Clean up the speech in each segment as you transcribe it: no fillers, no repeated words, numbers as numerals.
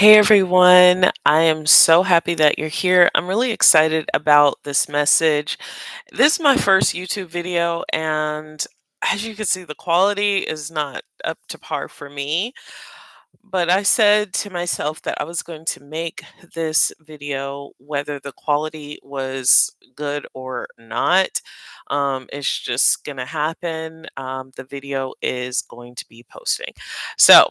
Hey everyone, I am so happy that you're here. I'm really excited about this message. This is my first YouTube video, and as you can see, the quality is not up to par for me. But I said to myself that I was going to make this video whether the quality was good or not. It's just going to happen. The video is going to be posting. So,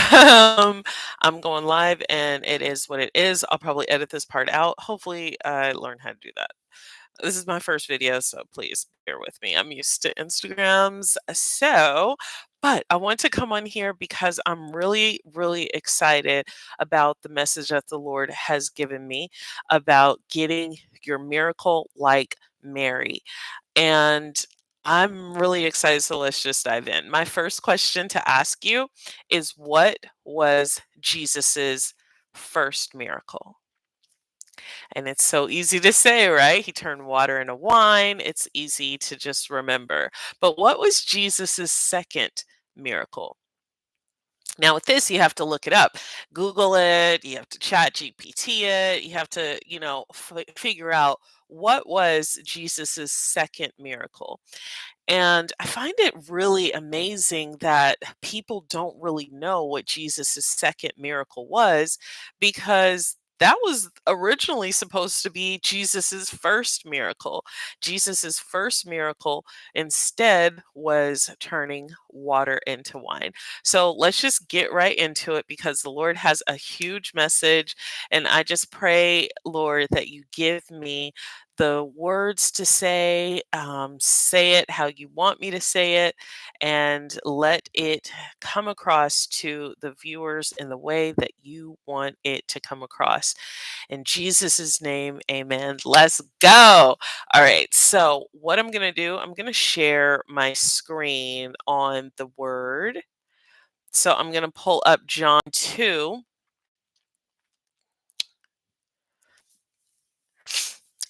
I'm going live and it is what it is. I'll probably edit this part out. Hopefully, I learn how to do that. This is my first video, so please bear with me. I'm used to Instagrams. But I want to come on here because I'm really, really excited about the message that the Lord has given me about getting your miracle like Mary. And I'm really excited. So let's just dive in. My first question to ask you is, what was Jesus's first miracle? And it's so easy to say, right? He turned water into wine. It's easy to just remember. But what was Jesus's second miracle? Now, with this, you have to look it up, Google it, you have to chat GPT it, you have to, figure out what was Jesus's second miracle. And I find it really amazing that people don't really know what Jesus' second miracle was, because that was originally supposed to be Jesus's first miracle. Jesus's first miracle instead was turning water into wine. So let's just get right into it because the Lord has a huge message. And I just pray, Lord, that you give me the words to say it how you want me to say it, and let it come across to the viewers in the way that you want it to come across. In Jesus' name, amen. Let's go. All right. So, what I'm going to do, I'm going to share my screen on the word. So, I'm going to pull up John 2.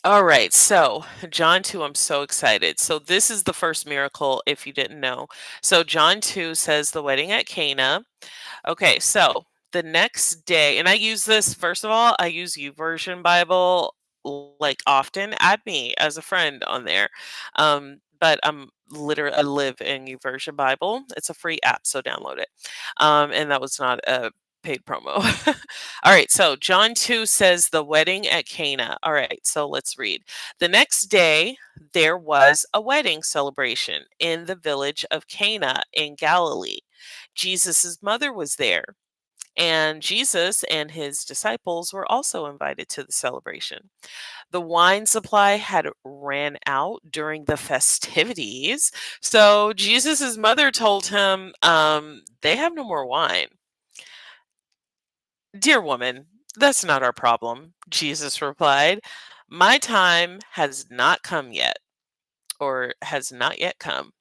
All right, so John 2, I'm so excited. So, this is the first miracle, if you didn't know. So, John 2 says the wedding at Cana. Okay, so the next day, and I use this, first of all, I use YouVersion Bible like often. Add me as a friend on there. But I live in YouVersion Bible. It's a free app, so download it. And that was not a paid promo. All right, so John 2 says the wedding at Cana. All right, so let's read. The next day, there was a wedding celebration in the village of Cana in Galilee. Jesus' mother was there, and Jesus and his disciples were also invited to the celebration. The wine supply had ran out during the festivities, so Jesus' mother told him, they have no more wine. Dear woman, that's not our problem, Jesus replied. My time has not come yet, or has not yet come.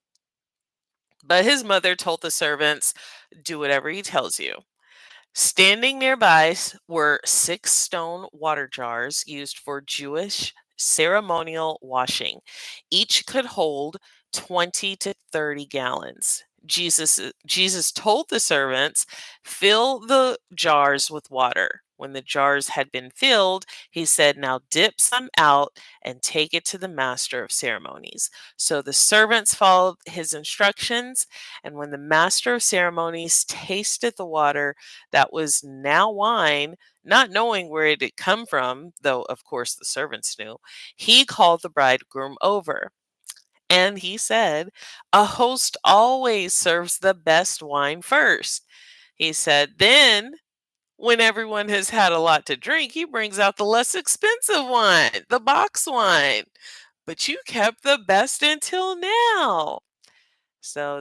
But his mother told the servants, do whatever he tells you. Standing nearby were 6 stone water jars used for Jewish ceremonial washing. Each could hold 20 to 30 gallons. Jesus told the servants, fill the jars with water. When the jars had been filled, he said, now dip some out and take it to the master of ceremonies. So the servants followed his instructions, and when the master of ceremonies tasted the water that was now wine, not knowing where it had come from, though of course the servants knew, he called the bridegroom over. And he said, a host always serves the best wine first. He said, then when everyone has had a lot to drink, he brings out the less expensive wine, the box wine. But you kept the best until now. So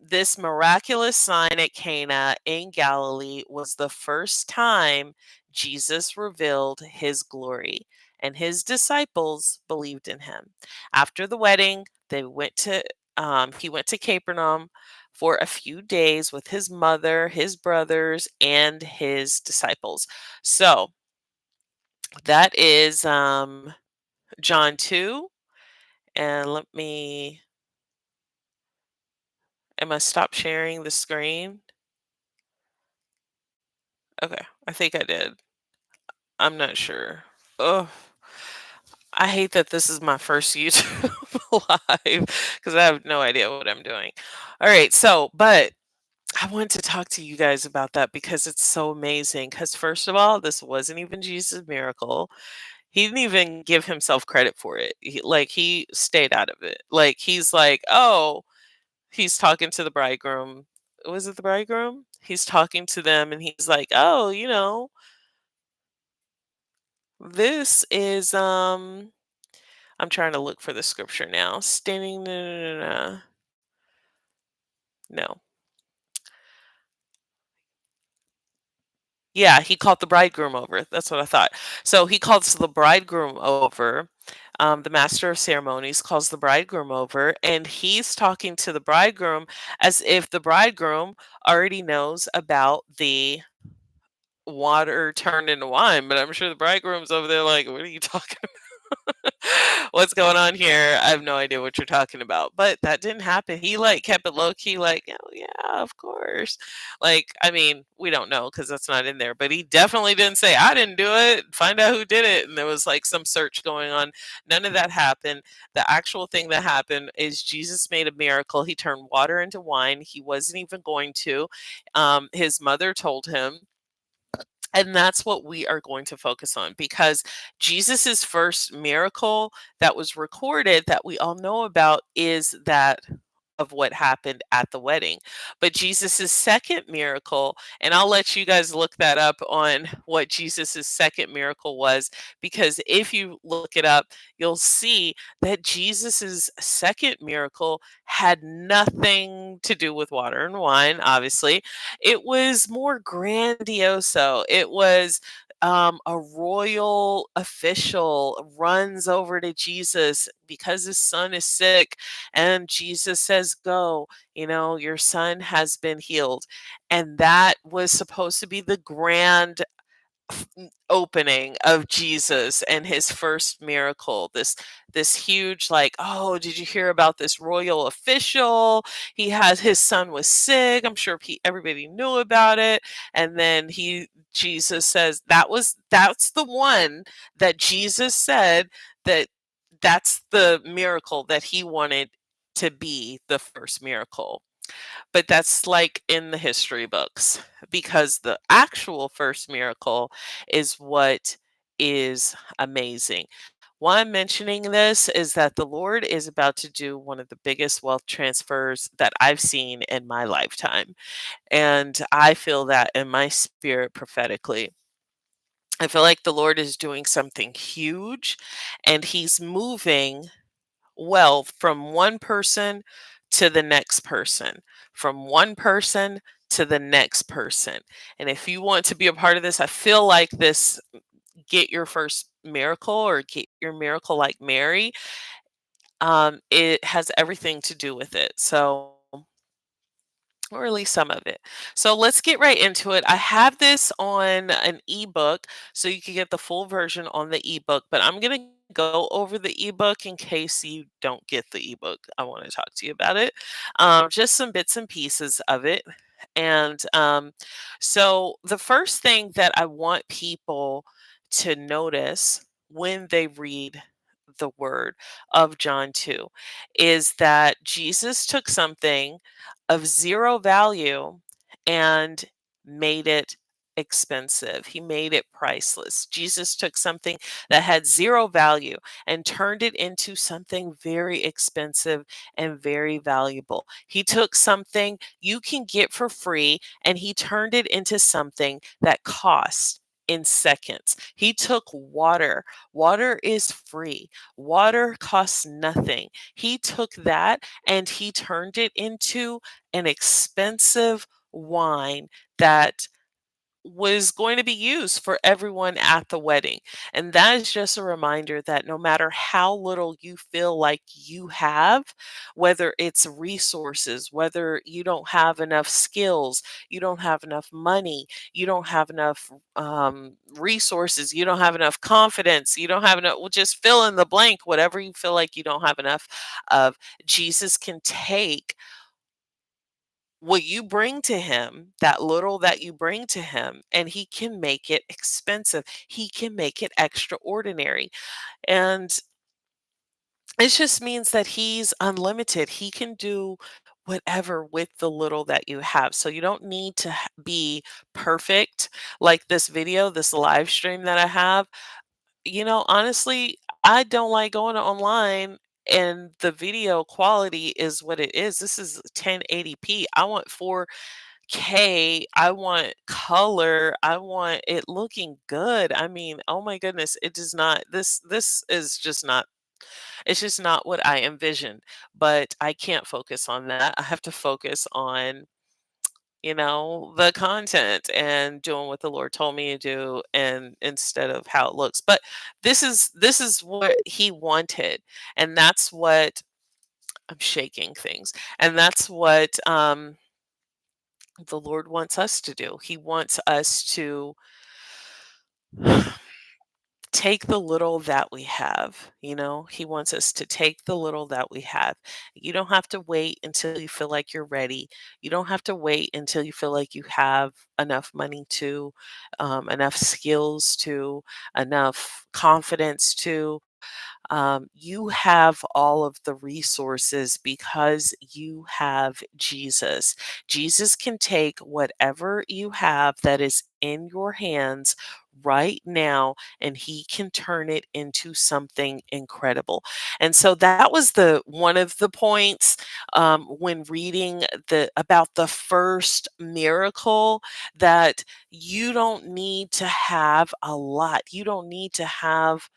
this miraculous sign at Cana in Galilee was the first time Jesus revealed his glory, and his disciples believed in him. After the wedding, he went to Capernaum for a few days with his mother, his brothers, and his disciples. So that is John 2. And I must stop sharing the screen. Okay, I think I did. I'm not sure. Oh, I hate that this is my first YouTube live because I have no idea what I'm doing. All right, so but I want to talk to you guys about that because it's so amazing. Because first of all, this wasn't even Jesus' miracle. He didn't even give himself credit for it. He stayed out of it. Like he's like, oh, he's talking to the bridegroom. Was it the bridegroom? He's talking to them, and he's like, oh, this is I'm trying to look for the scripture now. Standing, no, no, no, no. No. Yeah, he called the bridegroom over. That's what I thought. So he calls the bridegroom over. The master of ceremonies calls the bridegroom over, and he's talking to the bridegroom as if the bridegroom already knows about the water turned into wine. But I'm sure the bridegroom's over there like, what are you talking what's going on here? I have no idea what you're talking about. But that didn't happen. He like kept it low key, like, oh yeah, of course. Like, I mean, we don't know because that's not in there, but he definitely didn't say, I didn't do it. Find out who did it. And there was like some search going on. None of that happened. The actual thing that happened is Jesus made a miracle. He turned water into wine. He wasn't even going to. His mother told him, and that's what we are going to focus on because Jesus's first miracle that was recorded that we all know about is that of what happened at the wedding. But Jesus's second miracle, and I'll let you guys look that up on what Jesus's second miracle was, because if you look it up, you'll see that Jesus's second miracle had nothing to do with water and wine, obviously. It was more grandioso. It was a royal official runs over to Jesus because his son is sick, and Jesus says, go, your son has been healed. And that was supposed to be the grand opening of Jesus and his first miracle. This huge, like, oh, did you hear about this royal official? He has his son was sick. I'm sure everybody knew about it. And then Jesus says that's the one that Jesus said that that's the miracle that he wanted to be the first miracle. But that's like in the history books because the actual first miracle is what is amazing. Why I'm mentioning this is that the Lord is about to do one of the biggest wealth transfers that I've seen in my lifetime. And I feel that in my spirit prophetically. I feel like the Lord is doing something huge and he's moving wealth from one person to the next person, from one person to the next person. And if you want to be a part of this, I feel like this get your first miracle or get your miracle like Mary, it has everything to do with it. So or at least some of it. So let's get right into it. I have this on an ebook, so you can get the full version on the ebook, but I'm going to go over the ebook in case you don't get the ebook. I want to talk to you about it. Just some bits and pieces of it. And so the first thing that I want people to notice when they read the word of John 2 is that Jesus took something of zero value and made it expensive. He made it priceless. Jesus took something that had zero value and turned it into something very expensive and very valuable. He took something you can get for free and he turned it into something that costs in seconds. He took water. Water is free. Water costs nothing. He took that and he turned it into an expensive wine that was going to be used for everyone at the wedding. And that is just a reminder that no matter how little you feel like you have, whether it's resources, whether you don't have enough skills, you don't have enough money, you don't have enough resources, you don't have enough confidence, you don't have enough, well, just fill in the blank, whatever you feel like you don't have enough of, Jesus can take what you bring to him, that little that you bring to him, and he can make it expensive. He can make it extraordinary. And it just means that he's unlimited. He can do whatever with the little that you have. So you don't need to be perfect like this video, this live stream that I have. Honestly, I don't like going online and the video quality is what it is. This is 1080p. I want 4K. I want color. I want it looking good. I mean, oh my goodness, it does not this is just not it's just not what I envisioned. But I can't focus on that. I have to focus on the content and doing what the Lord told me to do and instead of how it looks. But this is what he wanted. And that's what I'm shaking things. And that's what the Lord wants us to do. He wants us to take the little that we have. He wants us to take the little that we have. You don't have to wait until you feel like you're ready. You don't have to wait until you feel like you have enough money to, enough skills to, enough confidence to. You have all of the resources because you have Jesus. Jesus can take whatever you have that is in your hands right now and he can turn it into something incredible. And so that was the one of the points when reading the about the first miracle, that you don't need to have a lot. You don't need to have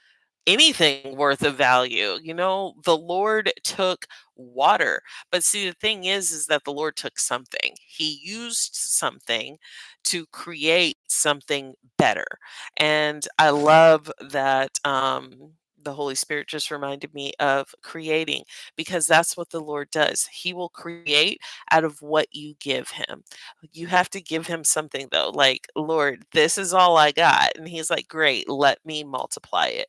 anything worth of value. The Lord took water. But see, the thing is that the Lord took something. He used something to create something better. And I love that the Holy Spirit just reminded me of creating, because that's what the Lord does. He will create out of what you give him. You have to give him something though. Like, Lord, this is all I got. And he's like, great, let me multiply it.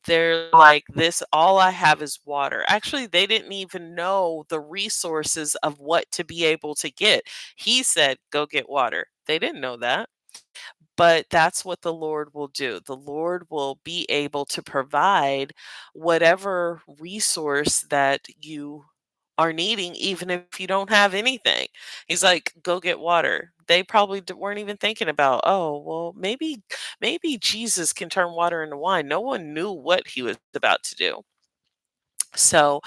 They're like, "This all I have is water." Actually, they didn't even know the resources of what to be able to get. He said, "Go get water." They didn't know that. But that's what the Lord will do. The Lord will be able to provide whatever resource that you are needing, even if you don't have anything. He's like, go get water. They probably weren't even thinking about, oh, well, maybe Jesus can turn water into wine. No one knew what he was about to do. So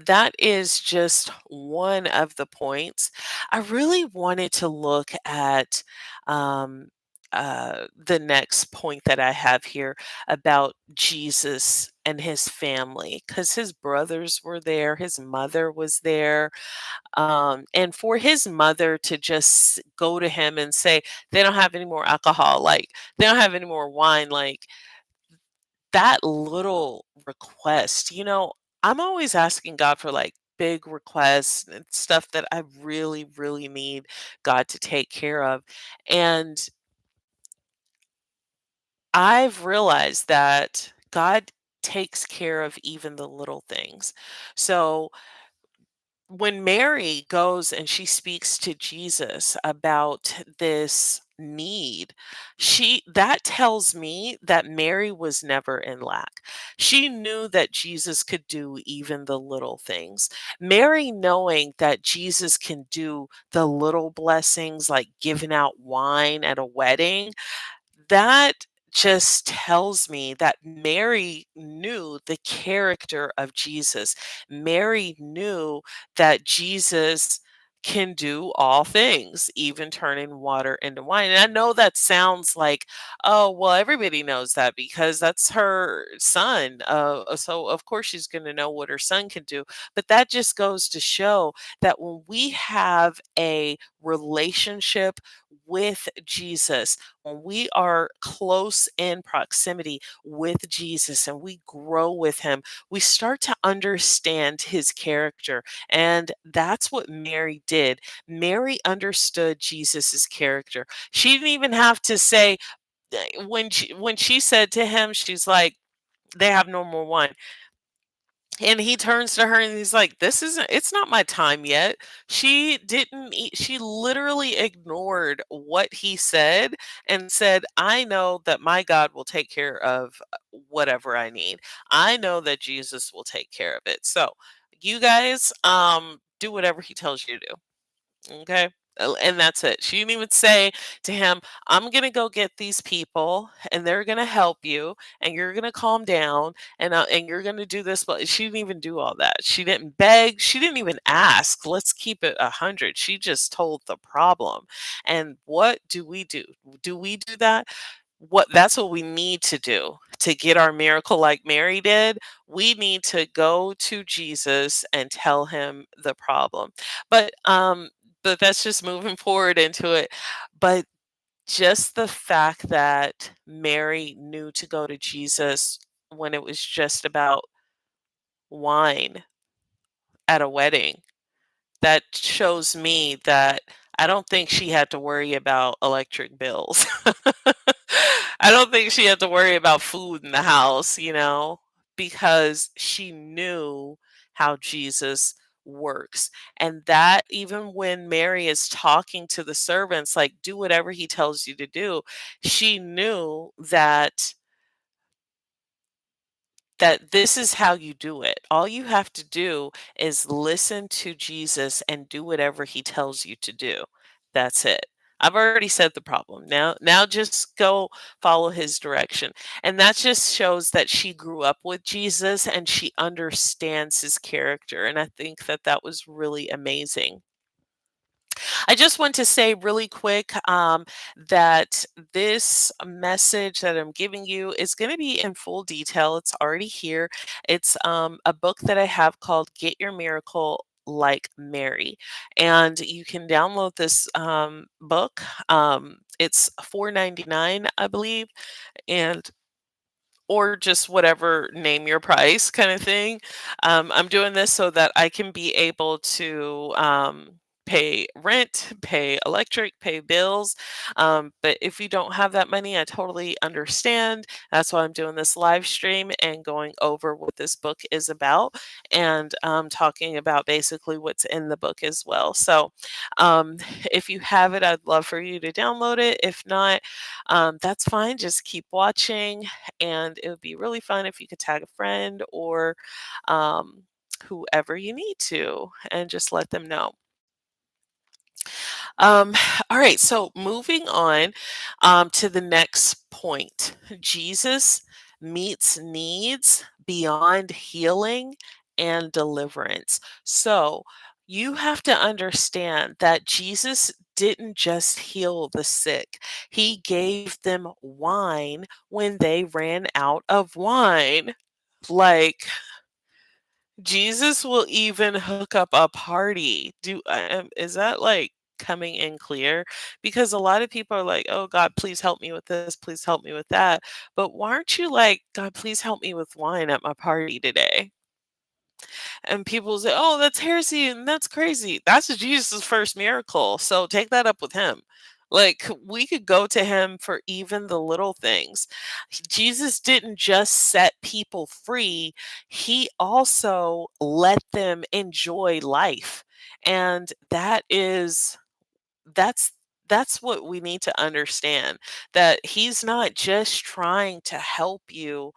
that is just one of the points. I really wanted to look at um, the next point that I have here about Jesus and his family, because his brothers were there, his mother was there. And for his mother to just go to him and say, they don't have any more alcohol, like, they don't have any more wine, like, that little request, I'm always asking God for like big requests and stuff that I really, really need God to take care of. And I've realized that God takes care of even the little things. So when Mary goes and she speaks to Jesus about this need, she that tells me that Mary was never in lack. She knew that Jesus could do even the little things. Mary, knowing that Jesus can do the little blessings like giving out wine at a wedding, that just tells me that Mary knew the character of Jesus. Mary knew that Jesus can do all things, even turning water into wine. And I know that sounds like, oh, well, everybody knows that because that's her son. So, of course, she's going to know what her son can do. But that just goes to show that when we have a relationship with Jesus, when we are close in proximity with Jesus and we grow with him, we start to understand his character. And that's what Mary did. Mary understood Jesus's character. She didn't even have to say, when she said to him, she's like, they have no more wine. And he turns to her and he's like, "This isn't it's not my time yet." She didn't she literally ignored what he said and said, "I know that my God will take care of whatever I need. I know that Jesus will take care of it." So, you guys do whatever he tells you to do. Okay. And that's it. She didn't even say to him, "I'm going to go get these people and they're going to help you and you're going to calm down and you're going to do this." But she didn't even do all that. She didn't beg. She didn't even ask. Let's keep it 100. She just told the problem. And what do we do? Do we do that? That's what we need to do to get our miracle like Mary did. We need to go to Jesus and tell him the problem. But that's just moving forward into it. But just the fact that Mary knew to go to Jesus when it was just about wine at a wedding, that shows me that I don't think she had to worry about electric bills. I don't think she had to worry about food in the house, because she knew how Jesus works. And that even when Mary is talking to the servants, like, do whatever he tells you to do, she knew that this is how you do it. All you have to do is listen to Jesus and do whatever he tells you to do. That's it. I've already said the problem. Now just go follow his direction. And that just shows that she grew up with Jesus and she understands his character, and I think that that was really amazing. I just want to say really quick that this message that I'm giving you is going to be in full detail. It's already here. It's a book that I have called Get Your Miracle Like Mary. And you can download this book. It's $4.99, I believe. And or just whatever, name your price kind of thing. I'm doing this so that I can be able to pay rent, pay electric, pay bills. But if you don't have that money, I totally understand. That's why I'm doing this live stream and going over what this book is about and talking about basically what's in the book as well. So um, if you have it, I'd love for you to download it. If not, that's fine. Just keep watching, and it would be really fun if you could tag a friend or um, whoever you need to and just let them know. Um, all right, so moving on to the next point. Jesus meets needs beyond healing and deliverance. So you have to understand that Jesus didn't just heal the sick, he gave them wine when they ran out of wine. Like, Jesus will even hook up a party. Is that, like, coming in clear? Because a lot of people are like, "Oh, God, please help me with this, please help me with that." But why aren't you like, "God, please help me with wine at my party today?" And people say, "Oh, that's heresy and that's crazy." That's Jesus' first miracle. So take that up with him. Like, we could go to him for even the little things. Jesus didn't just set people free, he also let them enjoy life. And that's that's what we need to understand, that he's not just trying to help you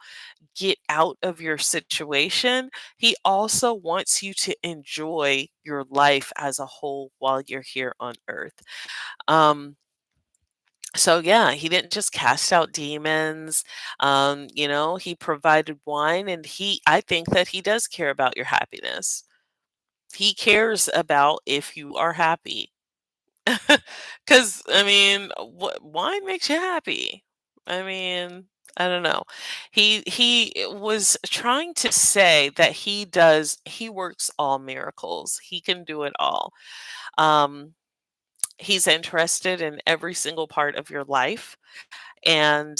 get out of your situation, he also wants you to enjoy your life as a whole while you're here on earth. Um, so yeah, he didn't just cast out demons. He provided wine, and I think that he does care about your happiness. He cares about if you are happy. Because, I mean, wine makes you happy. I mean, I don't know. He was trying to say that he works all miracles. He can do it all. Um, he's interested in every single part of your life. And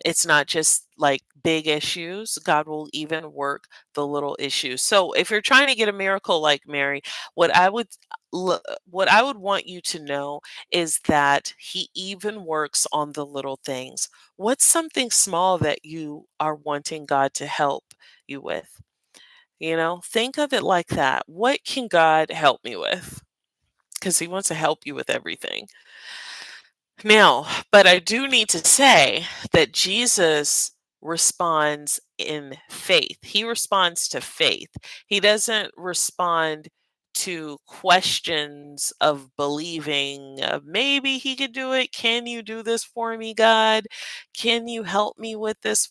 it's not just like big issues. God will even work the little issues. So if you're trying to get a miracle like Mary, what I would what I would want you to know is that he even works on the little things. What's something small that you are wanting God to help you with? Think of it like that. What can God help me with? Because He wants to help you with everything. Now, but I do need to say that Jesus responds in faith. He responds to faith. He doesn't respond to questions of believing, maybe he could do it. Can you do this for me, God? Can you help me with this?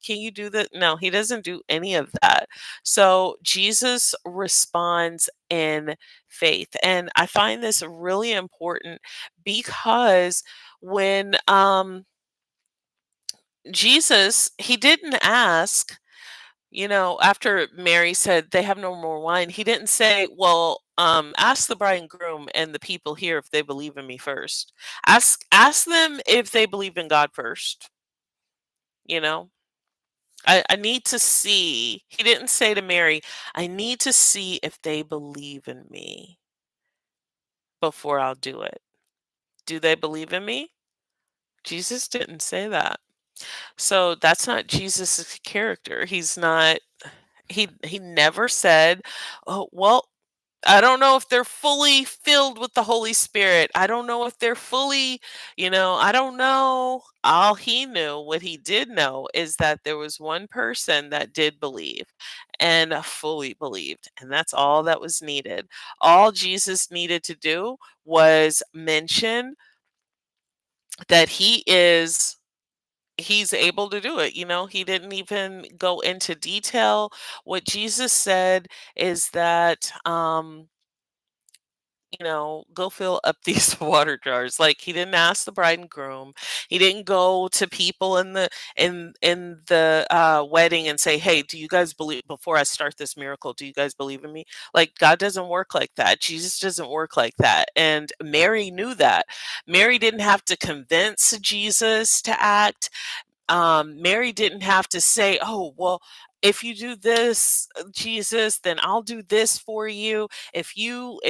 Can you do that? No, he doesn't do any of that. So Jesus responds in faith. And I find this really important because when Jesus, he didn't ask, after Mary said they have no more wine, he didn't say, well, ask the bride and groom and the people here if they believe in me first. Ask them if they believe in God first. You know, I need to see. He didn't say to Mary, I need to see if they believe in me before I'll do it. Do they believe in me? Jesus didn't say that. So that's not Jesus' character. He's not he never said, "Oh, well, I don't know if they're fully filled with the Holy Spirit. I don't know if they're fully, I don't know." All he knew, what he did know is that there was one person that did believe and fully believed, and that's all that was needed. All Jesus needed to do was mention that he's able to do it. He didn't even go into detail. What Jesus said is that, go fill up these water jars. Like, he didn't ask the bride and groom. He didn't go to people in the wedding and say, hey, do you guys believe, before I start this miracle, do you guys believe in me? Like, God doesn't work like that. Jesus doesn't work like that. And Mary knew that. Mary didn't have to convince Jesus to act. Mary didn't have to say, "Oh, well, if you do this, Jesus, then I'll do this for you. If you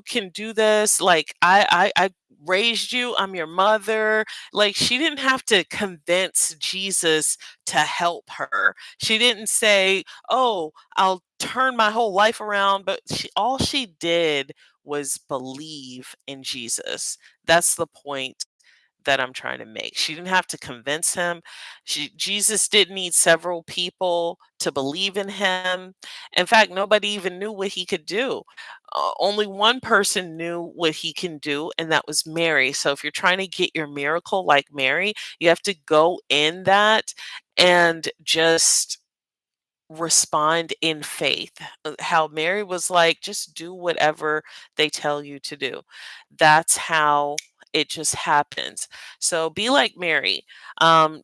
can do this, like I raised you, I'm your mother." Like, she didn't have to convince Jesus to help her. She didn't say, "Oh, I'll turn my whole life around," but all she did was believe in Jesus. That's the point that I'm trying to make. She didn't have to convince him. Jesus didn't need several people to believe in him. In fact, nobody even knew what he could do. Only one person knew what he can do, and that was Mary. So if you're trying to get your miracle like Mary, you have to go in that and just respond in faith. How Mary was like, just do whatever they tell you to do. That's how it just happens. So be like Mary.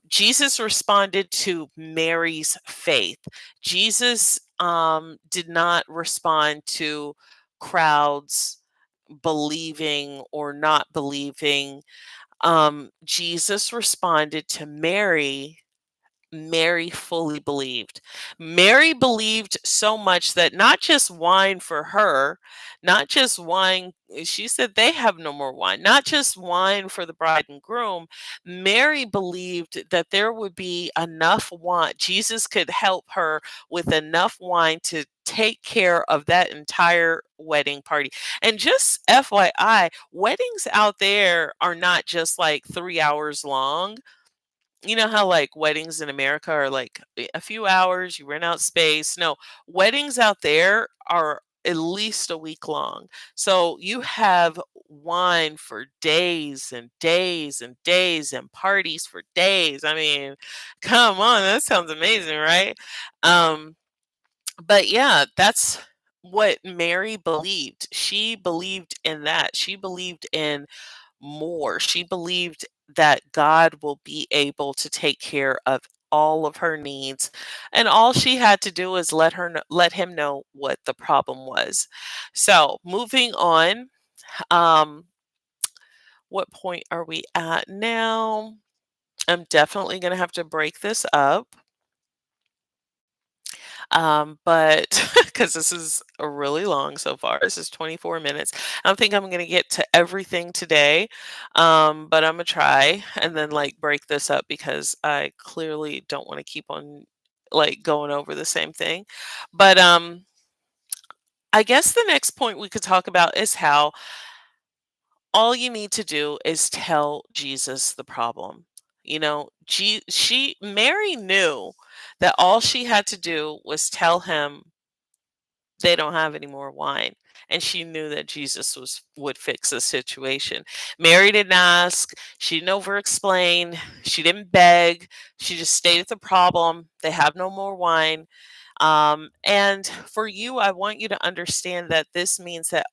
Jesus responded to Mary's faith. Jesus did not respond to crowds believing or not believing. Jesus responded to Mary. Mary fully believed. Mary believed so much that not just wine for her, not just wine, she said they have no more wine, not just wine for the bride and groom. Mary believed that there would be enough wine. Jesus could help her with enough wine to take care of that entire wedding party. And just FYI, weddings out there are not just like 3 hours long. You know how like weddings in America are like a few hours, you rent out space. No, weddings out there are at least a week long. So you have wine for days and days and days and parties for days. I mean, come on, that sounds amazing, right? Um, but yeah, that's what Mary believed. She believed in that. She believed in more. She believed that God will be able to take care of all of her needs, and all she had to do was let him know what the problem was. So, moving on, um, what point are we at now? I'm definitely going to have to break this up. But because this is a really long so far, this is 24 minutes. I don't think I'm going to get to everything today, but I'm going to try and then like break this up because I clearly don't want to keep on like going over the same thing. But I guess the next point we could talk about is how all you need to do is tell Jesus the problem. You know, Mary knew that all she had to do was tell him they don't have any more wine. And she knew that Jesus would fix the situation. Mary didn't ask, she didn't over explain, she didn't beg, she just stated the problem. They have no more wine. And for you, I want you to understand that this means that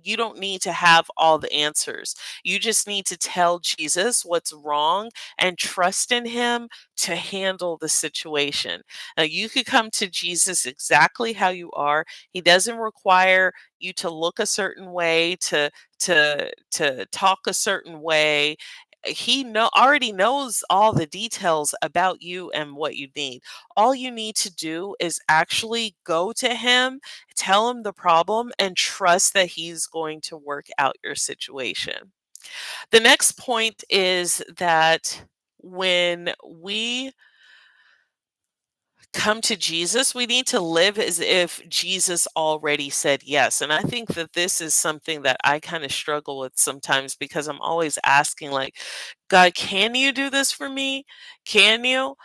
you don't need to have all the answers. You just need to tell Jesus what's wrong and trust in him to handle the situation. Now, you could come to Jesus exactly how you are. He doesn't require you to look a certain way, to talk a certain way. He already knows all the details about you and what you need. All you need to do is actually go to him, tell him the problem, and trust that he's going to work out your situation. The next point is that when we come to Jesus, we need to live as if Jesus already said yes. And I think that this is something that I kind of struggle with sometimes because I'm always asking, like, God, can you do this for me? Can you?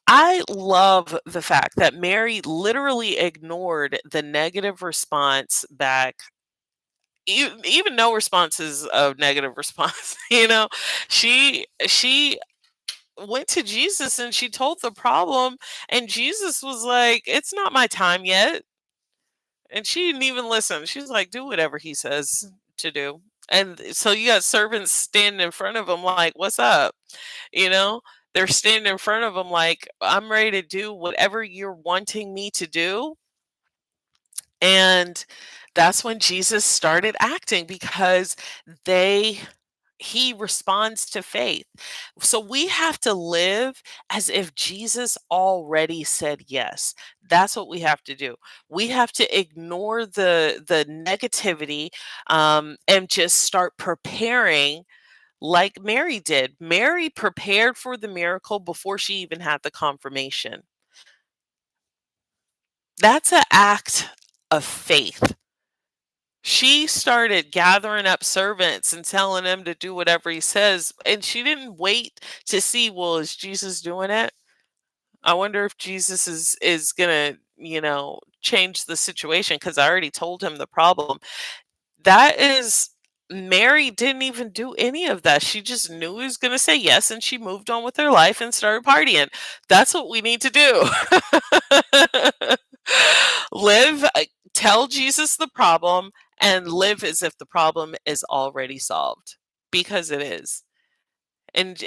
I love the fact that Mary literally ignored the negative response back. Even no response is a negative response, you know. She went to Jesus and she told the problem, and Jesus was like, "It's not my time yet." And she didn't even listen. She's like, "Do whatever he says to do." And so you got servants standing in front of him like, "What's up?" You know? They're standing in front of him like, "I'm ready to do whatever you're wanting me to do." And that's when Jesus started acting because they he responds to faith. So we have to live as if Jesus already said yes. That's what we have to do. We have to ignore the negativity, and just start preparing like Mary did. Mary prepared for the miracle before she even had the confirmation. That's an act of faith. She started gathering up servants and telling them to do whatever he says, and she didn't wait to see, well, is Jesus doing it? I wonder if Jesus is gonna, change the situation because I already told him the problem. That is Mary didn't even do any of that. She just knew he was gonna say yes, and she moved on with her life and started partying. That's what we need to do. Live Tell Jesus the problem and live as if the problem is already solved, because it is. And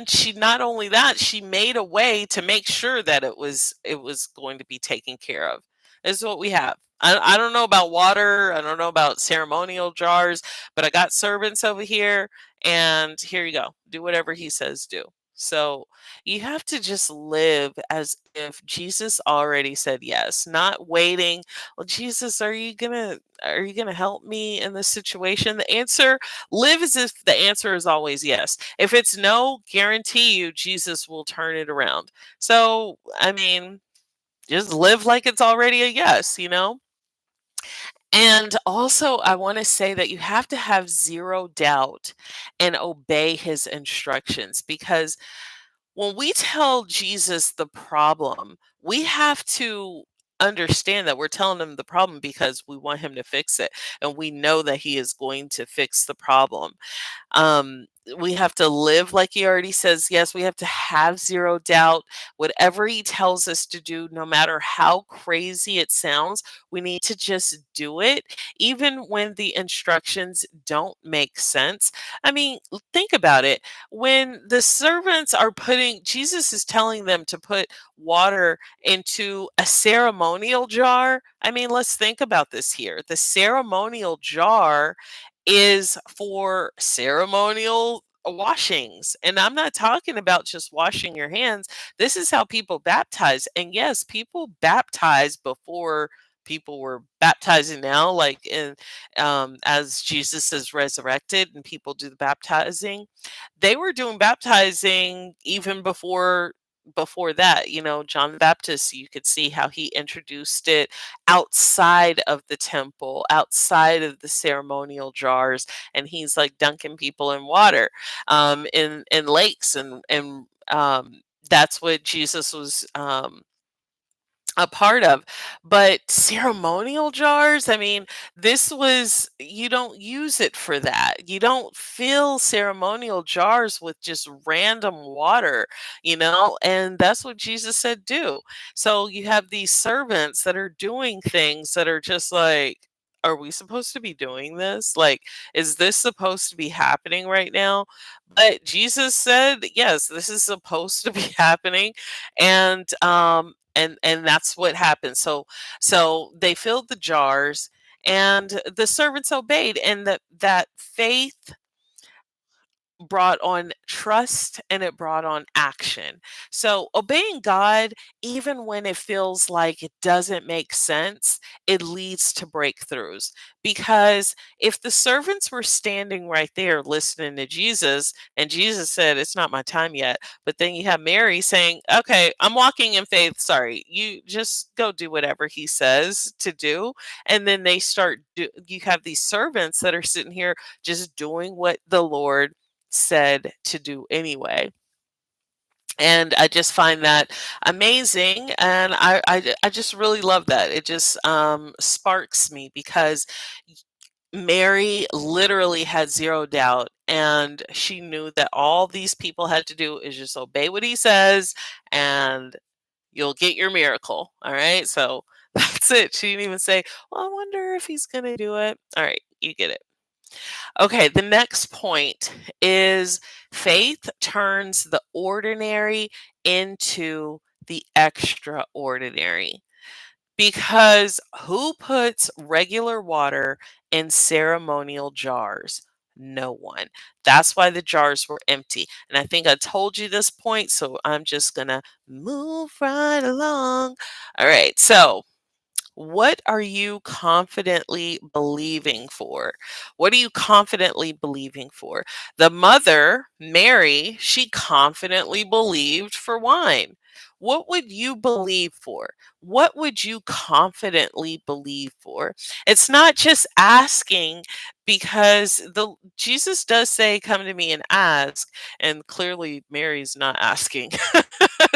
she, not only that, she made a way to make sure that it was going to be taken care of. This is what we have. I don't know about water, I don't know about ceremonial jars, but I got servants over here, and here you go. Do whatever he says do. So you have to just live as if Jesus already said yes, not waiting. Well, Jesus, are you gonna help me in this situation? The answer Live as if the answer is always yes. If it's no, guarantee you Jesus will turn it around. So, I mean, just live like it's already a yes. And also, I want to say that you have to have zero doubt and obey his instructions, because when we tell Jesus the problem, we have to understand that we're telling him the problem because we want him to fix it, and we know that he is going to fix the problem. um, we have to live like he already says yes. We have to have zero doubt. Whatever he tells us to do, no matter how crazy it sounds, we need to just do it, even when the instructions don't make sense. I mean, think about it. When the servants are Jesus is telling them to put water into a ceremonial jar. I mean, let's think about this here. The ceremonial jar is for ceremonial washings. And I'm not talking about just washing your hands. This is how people baptize. And yes, people baptize before people were baptizing now, like in as Jesus is resurrected and people do the baptizing. They were doing baptizing even before before that, John the Baptist, you could see how he introduced it outside of the temple, outside of the ceremonial jars, and he's like dunking people in water, in lakes, and that's what Jesus was a part of. But ceremonial jars, I mean, this was, you don't use it for that. You don't fill ceremonial jars with just random water, and that's what Jesus said do. So you have these servants that are doing things that are just like, are we supposed to be doing this? Like, is this supposed to be happening right now? But Jesus said, yes, this is supposed to be happening. And that's what happened. So they filled the jars, and the servants obeyed, and that faith brought on trust, and it brought on action. So obeying God, even when it feels like it doesn't make sense, it leads to breakthroughs. Because if the servants were standing right there listening to Jesus, and Jesus said, "It's not my time yet," but then you have Mary saying, "Okay, I'm walking in faith. Sorry, you just go do whatever he says to do." And then you have these servants that are sitting here just doing what the Lord said to do anyway. And I just find that amazing, and I just really love that. It just sparks me because Mary literally had zero doubt, and she knew that all these people had to do is just obey what he says, and you'll get your miracle. All right, so that's it. She didn't even say, "Well, I wonder if he's going to do it." All right, you get it. Okay, the next point is faith turns the ordinary into the extraordinary. Because who puts regular water in ceremonial jars? No one. That's why the jars were empty. And I think I told you this point, so I'm just going to move right along. All right, so what are you confidently believing for? What are you confidently believing for? The mother, Mary, she confidently believed for wine. What would you believe for? What would you confidently believe for? It's not just asking, because the Jesus does say, "Come to me and ask," and clearly Mary's not asking.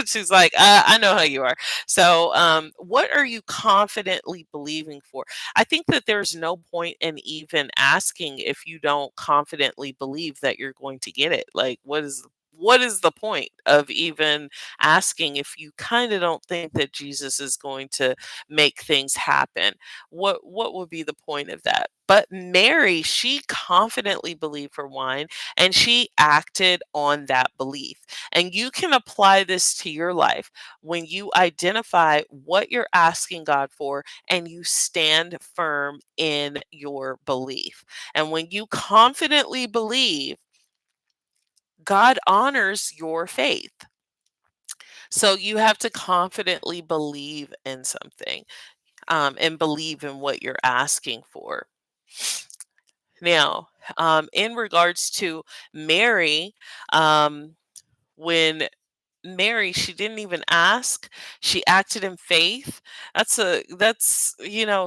She's like, "I know how you are." So, what are you confidently believing for? I think that there's no point in even asking if you don't confidently believe that you're going to get it. Like, what is the point of even asking if you kind of don't think that Jesus is going to make things happen? What would be the point of that? But Mary, she confidently believed for wine, and she acted on that belief. And you can apply this to your life when you identify what you're asking God for and you stand firm in your belief. And when you confidently believe, God honors your faith. So you have to confidently believe in something, and believe in what you're asking for. Now, in regards to Mary, when Mary, she didn't even ask. She acted in faith. That's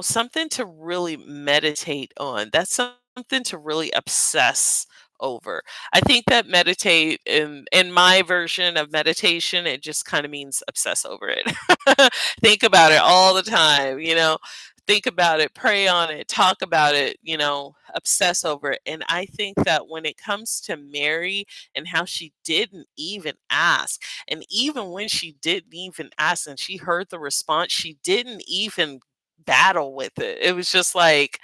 something to really meditate on. That's something to really obsess over. I think that meditate, in my version of meditation, it just kind of means obsess over it. Think about it all the time. Think about it, pray on it, talk about it, obsess over it. And I think that when it comes to Mary and how she didn't even ask, and even when she didn't even ask and she heard the response, she didn't even battle with it. It was just like,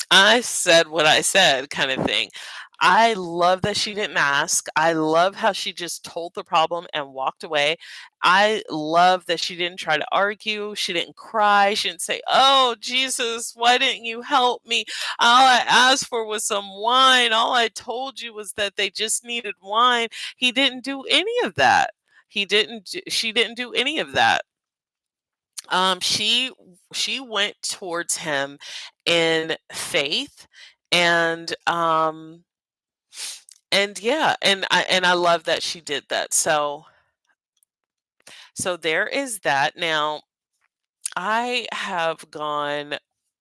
I said what I said, kind of thing. I love that she didn't ask. I love how she just told the problem and walked away. I love that she didn't try to argue. She didn't cry. She didn't say, "Oh, Jesus, why didn't you help me? All I asked for was some wine. All I told you was that they just needed wine." He didn't do any of that. She didn't do any of that. She went towards him in faith, and yeah, and I love that she did that. So So there is that. Now, I have gone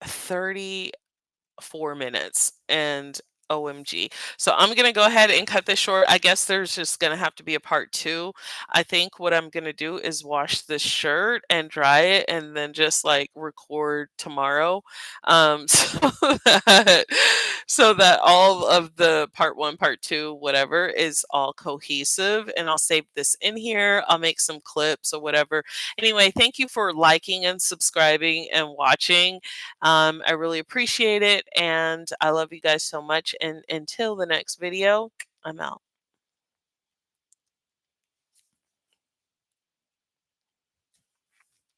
34 minutes and OMG. So I'm going to go ahead and cut this short. I guess there's just going to have to be a part two. I think what I'm going to do is wash this shirt and dry it and then just like record tomorrow. So that, so that all of the part one, part two, whatever is all cohesive. And I'll save this in here. I'll make some clips or whatever. Anyway, thank you for liking and subscribing and watching. I really appreciate it, and I love you guys so much. And until the next video, I'm out.